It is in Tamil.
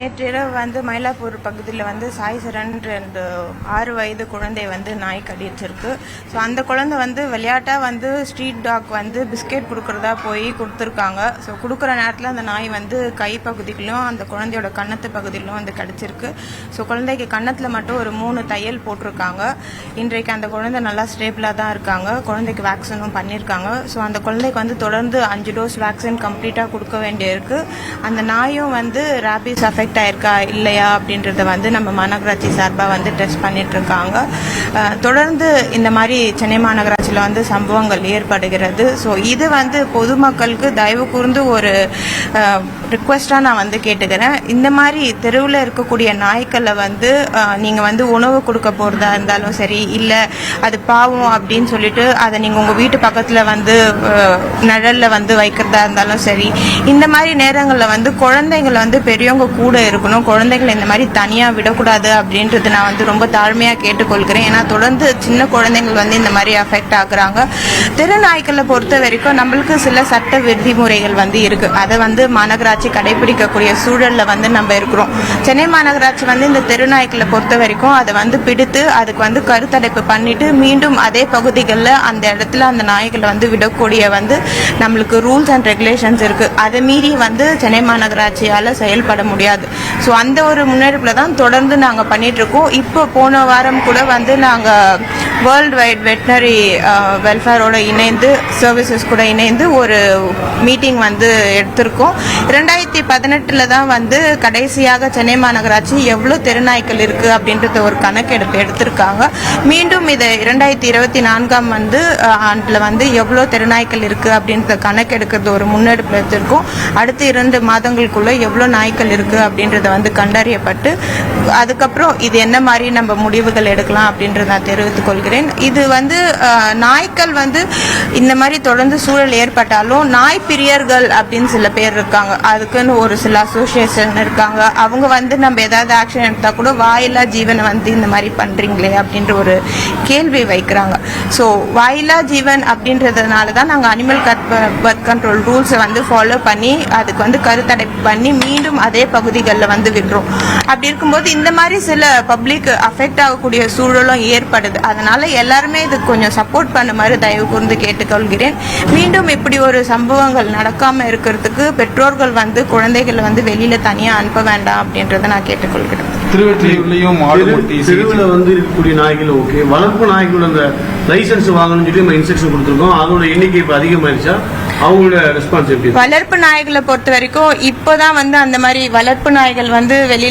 நேற்றிரவு வந்து மயிலாப்பூர் பகுதியில் வந்து சாய் சரண் என்ற 6 வயது குழந்தை வந்து நாய் கடிச்சிருக்கு. ஸோ அந்த குழந்தை வந்து விளையாட்டாக வந்து ஸ்ட்ரீட் டாக் வந்து பிஸ்கெட் கொடுக்குறதா போய் கொடுத்துருக்காங்க. ஸோ கொடுக்குற நேரத்தில் அந்த நாய் வந்து கை பகுதிகளிலும் அந்த குழந்தையோட கன்னத்து பகுதியிலும் வந்து கடிச்சிருக்கு. ஸோ குழந்தைக்கு கன்னத்தில் மட்டும் ஒரு 3 தையல் போட்டிருக்காங்க. இன்றைக்கு அந்த குழந்தை நல்லா ஸ்டேபிளாக தான் இருக்காங்க. குழந்தைக்கு வேக்சினும் பண்ணியிருக்காங்க. ஸோ அந்த குழந்தைக்கு வந்து தொடர்ந்து 5 டோஸ் வேக்சின் கம்ப்ளீட்டாக கொடுக்க வேண்டியிருக்கு. அந்த நாயும் வந்து ரேபிஸ் அஃபெக்ட் ஆயிருக்கா இல்லையா அப்படின்றத வந்து நம்ம மாநகராட்சி சார்பாக வந்து டெஸ்ட் பண்ணிட்டு இருக்காங்க. தொடர்ந்து இந்த மாதிரி சென்னை மாநகராட்சியில் வந்து சம்பவங்கள் ஏற்படுகிறது. ஸோ இது வந்து பொதுமக்களுக்கு தயவு கூர்ந்து ஒரு ரிக்வெஸ்டாக நான் வந்து கேட்டுக்கிறேன். இந்த மாதிரி தெருவில் இருக்கக்கூடிய நாய்க்களை வந்து நீங்கள் வந்து உணவு கொடுக்க போகிறதா இருந்தாலும் சரி, இல்லை அது பாவம் அப்படின்னு சொல்லிட்டு அதை நீங்கள் உங்கள் வீட்டு பக்கத்தில் வந்து நிழலில் வந்து வைக்கிறதா இருந்தாலும் சரி, இந்த மாதிரி நேரங்களில் வந்து குழந்தைங்களை வந்து பெரியவங்க கூட இருக்கணும். குழந்தைங்களை இந்த மாதிரி தனியாக விடக்கூடாது அப்படின்றது நான் வந்து ரொம்ப தாழ்மையாக கேட்டுக்கொள்கிறேன். ஏன்னா தொடர்ந்து சின்ன குழந்தைங்கள் வந்து இந்த மாதிரி அஃபெக்ட் ஆகுறாங்க. தெரு நாய்க்களை பொறுத்த வரைக்கும் நம்மளுக்கு சில சட்ட விதிமுறைகள் வந்து இருக்குது. அதை வந்து மாநகராட்சி கடைபிடிக்கக்கூடிய சூழலில் வந்து நம்ம இருக்கிறோம். சென்னை மாநகராட்சி வந்து இந்த தெரு நாய்க்களை பொறுத்த வரைக்கும் அதை வந்து பிடித்து அதுக்கு வந்து கருத்தடைப்பு பண்ணிட்டு மீண்டும் அதே பகுதிகளில் அந்த இடத்துல அந்த நாய்களை வந்து விடக்கூடிய வந்து நம்மளுக்கு ரூல்ஸ் அண்ட் ரெகுலேஷன்ஸ் இருக்குது. அதை மீறி வந்து சென்னை மாநகராட்சியால் செயல்பட முடியாது. ஸோ அந்த ஒரு முன்னெடுப்பில் தான் தொடர்ந்து நாங்கள் பண்ணிட்டு இருக்கோம். இப்போ போன வாரம் கூட வந்து நாங்கள் வேர்ல்டு வைட் வெட்டினரி வெல்ஃபேரோட இணைந்து சர்வீசஸ் கூட இணைந்து ஒரு மீட்டிங் வந்து எடுத்திருக்கோம். 2018 தான் வந்து கடைசியாக சென்னை மாநகராட்சி எவ்வளோ தெருநாய்க்கள் இருக்குது அப்படின்றத ஒரு கணக்கெடுப்பு எடுத்திருக்காங்க. மீண்டும் இதை 2024 வந்து ஆண்டில் வந்து எவ்வளோ தெருநாய்க்கள் இருக்குது அப்படின்றத கணக்கெடுக்கிறது ஒரு முன்னெடுப்பு எடுத்திருக்கோம். அடுத்த 2 மாதங்களுக்குள்ள எவ்வளோ நாய்க்கள் இருக்குது அப்படின்றத வந்து கண்டறியப்பட்டு அதுக்கப்புறம் இது என்ன மாதிரி நம்ம முடிவுகள் எடுக்கலாம் அப்படின்றத நான் தெரிவித்துக் கொள்கிறேன். இது வந்து நாய்க்கள் வந்து இந்த மாதிரி தொடர்ந்து சூழல் ஏற்பட்டாலும் நாய் பிரியர்கள் அப்படின்னு சில பேர் இருக்காங்க. அதுக்குன்னு ஒரு சில அசோசியேஷன் இருக்காங்க. அவங்க வந்து நம்ம ஏதாவது ஆக்ஷன் எடுத்தால் கூட வாயிலா ஜீவனை வந்து இந்த மாதிரி பண்ணுறீங்களே அப்படின்ற ஒரு கேள்வி வைக்கிறாங்க. ஸோ வாயிலா ஜீவன் அப்படின்றதுனால தான் நாங்கள் அனிமல் பர்த் கண்ட்ரோல் ரூல்ஸை வந்து ஃபாலோ பண்ணி அதுக்கு வந்து கருத்தடைப்பு பண்ணி மீண்டும் அதே பகுதிகளில் வந்து விடுறோம். அப்படி இருக்கும்போது இந்த மாதிரி சில பப்ளிக் அஃபெக்ட் ஆகக்கூடிய சூழலும் ஏற்படுது. அதனால எல்லாருமே இது கொஞ்சம் சப்போர்ட் பண்ண மாதிரி தயவு கூர்ந்து கேட்டுக்கொள்கிறேன். மீண்டும் இப்படி ஒரு சம்பவங்கள் நடக்காம இருக்கிறதுக்கு பெற்றோர்கள் வந்து குழந்தைகளை வந்து வெளியில தனியா அனுப்ப வேண்டாம் அப்படின்றத நான் கேட்டுக்கொள்கிறேன். திருவற்றிலையும் தெருவில் வந்து இருக்கக்கூடிய நாய்கள் ஓகே, வளர்ப்பு நாய்களோட அந்த லைசன்ஸ் வாங்கணும்னு சொல்லி நம்ம இன்ஸ்ட்ரக்ஷன் கொடுத்துருக்கோம். அதோட எண்ணிக்கை இப்போ அதிகமாயிருச்சா? அவங்களோட ரெஸ்பான்ஸ் எப்படி? வளர்ப்பு நாய்களை பொறுத்த வரைக்கும் இப்போதான் வந்து அந்த மாதிரி வளர்ப்பு நாய்கள் வந்து வெளியில